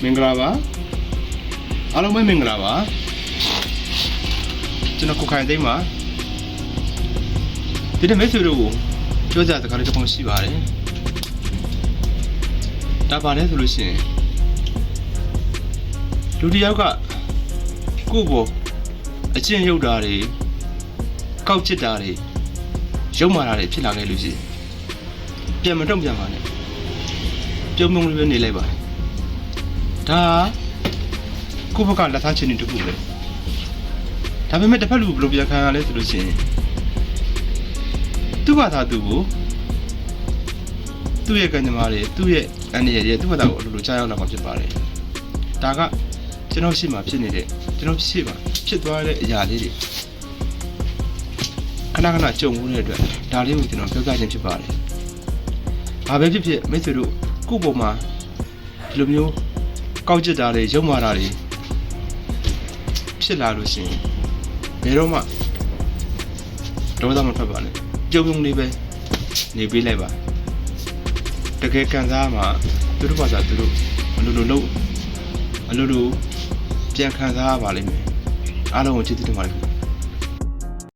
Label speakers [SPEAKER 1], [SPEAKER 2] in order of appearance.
[SPEAKER 1] မင်္ဂလာပါအားလုံးပဲမင်္ဂလာပါကျွန်တော်ကိုခိုင်သိမ်းပါဒီနေ့မိတ်ဆွေတို့ကိုပြောကြစကားလေးတစ်ခုရှိပါတယ်ဒါပါလဲဆိုလို့ရှိရင်လူတစ်ယောက်ကကိုယ့်ဘောအကျင့်ရုပ်တာတွေကောက်ချစ်တာတွေရုပ်မာတာတွေဖြစ်လာခဲ့လို့ရှိရင်ပြန်မတုံ့ပြန်ပါနဲ့ပြုံးပြုံးလေးပဲနေလိုက်ပါဒါကိုယ့်ဘက်ကလက်သားချင်းတွေတခုပဲဒါပေမဲ့တစ်ဖက်လူဘယ်လိုပြန်ခံရလဲဆိုလို့ရှိရင်သူ့ဘာသာသူကိုသူ့ရဲ့ကံကြမ္မာတွေသူ့ရဲ့အန္တရာယ်တွေသူ့ဘာသာကိုအလိုလိုကြားရောက်လာမှာဖြစ်ပါတယ်ဒါကကျွန်တော်ရှိမှဖြစ်နေတဲ့ကျွန်တော်ရှိမှဖြစ်သွားတဲ့အရာလေးတွေခဏခဏကြုံမှုတဲ့အတွက်ဒါလေးကိုကျွန်တော်ပြောပြခြင်းဖြစ်ပါတယ်ဘာပဲဖြစ်ဖြစ်မိတ်ဆွေတို့ကိုယ့်ပုံမှာဒီလိုမျိုးကောက်ကျစ်တာတွေရုံမာတာတွေဖြစ်လာလို့ရှိရင်ဘယ်တော့မှဒေါသမထွက်ပါနဲ့ပြုံးပြုံးလေးပဲနေပေးလိုက်ပါတကယ်ကန်စားမှာသူတို့ဘာသာသူတို့အလိုလိုလုပ်အလိုလိုပြန်ခံစားရပါလိမ့်မယ်အားလုံးကိုကျေးဇူးတင်ပါတယ်